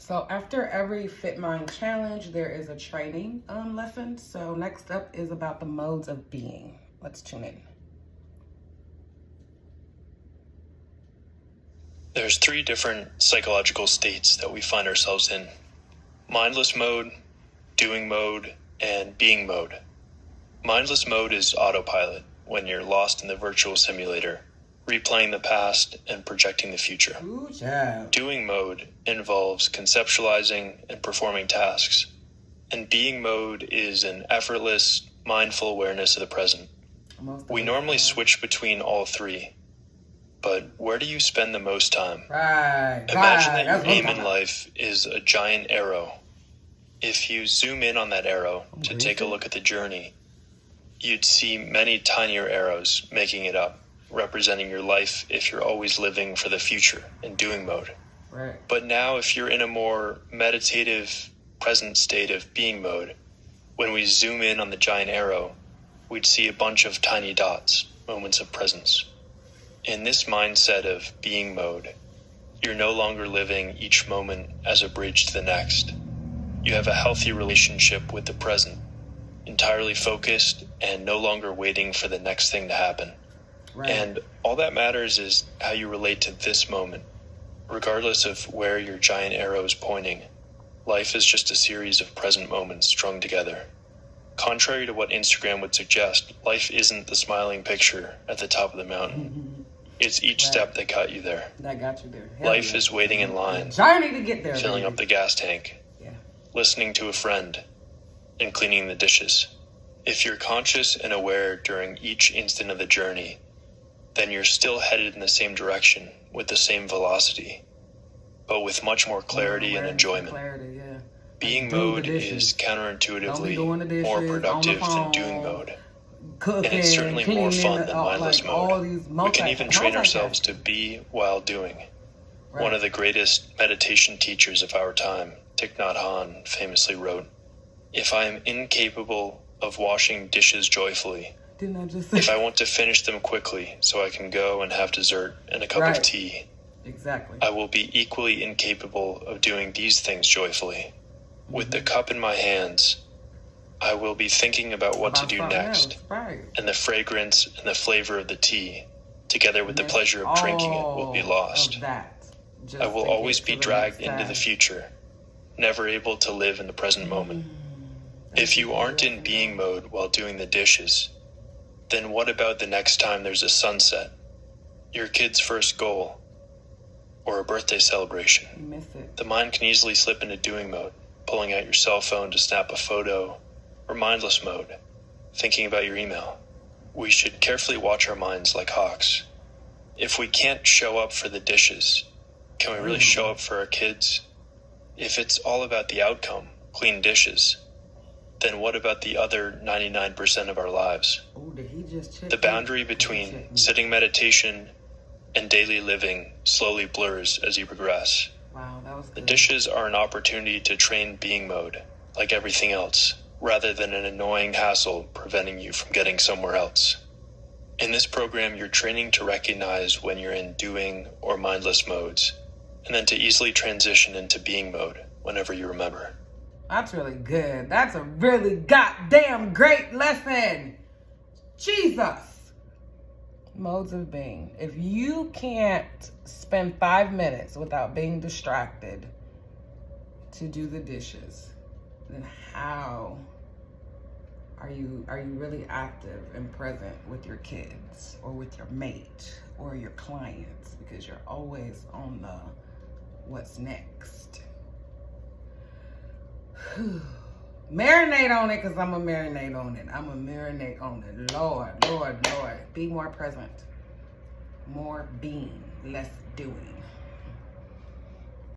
So after every Fit Mind challenge, there is a training lesson. So next up is about the modes of being. Let's tune in. There's 3 different psychological states that we find ourselves in: mindless mode, doing mode, and being mode. Mindless mode is autopilot, when you're lost in the virtual simulator, replaying the past and projecting the future. Ooh, yeah. Doing mode involves conceptualizing and performing tasks, and being mode is an effortless, mindful awareness of the present. We normally switch between all 3, but where do you spend the most time? Imagine that your aim in life is a giant arrow. If you zoom in on that arrow to take a look at the journey, you'd see many tinier arrows making it up, representing your life if you're always living for the future in doing mode. Right. But now if you're in a more meditative, present state of being mode, when we zoom in on the giant arrow, we'd see a bunch of tiny dots, moments of presence. In this mindset of being mode, you're no longer living each moment as a bridge to the next. You have a healthy relationship with the present, entirely focused and no longer waiting for the next thing to happen. Right. And all that matters is how you relate to this moment. Regardless of where your giant arrow is pointing, life is just a series of present moments strung together. Contrary to what Instagram would suggest, life isn't the smiling picture at the top of the mountain. It's each step that got you there. That got you there. Life is waiting in line, journey to get there, filling up the gas tank, listening to a friend, and cleaning the dishes. If you're conscious and aware during each instant of the journey, then you're still headed in the same direction with the same velocity, but with much more clarity and enjoyment. Being mode is counterintuitively more productive than doing mode. And it's certainly more fun than mindless mode. We can even train ourselves to be while doing. One of the greatest meditation teachers of our time, Thich Nhat Hanh, famously wrote, "If I am incapable of washing dishes joyfully, if I want to finish them quickly so I can go and have dessert and a cup of tea, I will be equally incapable of doing these things joyfully. With the cup in my hands, I will be thinking about what to do next, and the fragrance and the flavor of the tea, together with the pleasure of drinking it, will be lost. I will always be dragged into the future, never able to live in the present moment. If you aren't in being mode while doing the dishes, then what about the next time there's a sunset, your kid's first goal, or a birthday celebration? You miss it. The mind can easily slip into doing mode, pulling out your cell phone to snap a photo, or mindless mode, thinking about your email. We should carefully watch our minds like hawks. If we can't show up for the dishes, can we really show up for our kids? If it's all about the outcome, clean dishes, then what about the other 99% of our lives? The boundary between sitting meditation and daily living slowly blurs as you progress. Wow, that was good. The dishes are an opportunity to train being mode, like everything else, rather than an annoying hassle preventing you from getting somewhere else. In this program, you're training to recognize when you're in doing or mindless modes, and then to easily transition into being mode whenever you remember. That's really good. That's a really goddamn great lesson. Jesus. Modes of being. If you can't spend 5 minutes without being distracted to do the dishes, then how are you really active and present with your kids or with your mate or your clients? Because you're always on the what's next. Marinate on it, because I'm going to marinate on it. I'm going to marinate on it. Lord. Be more present. More being, less doing.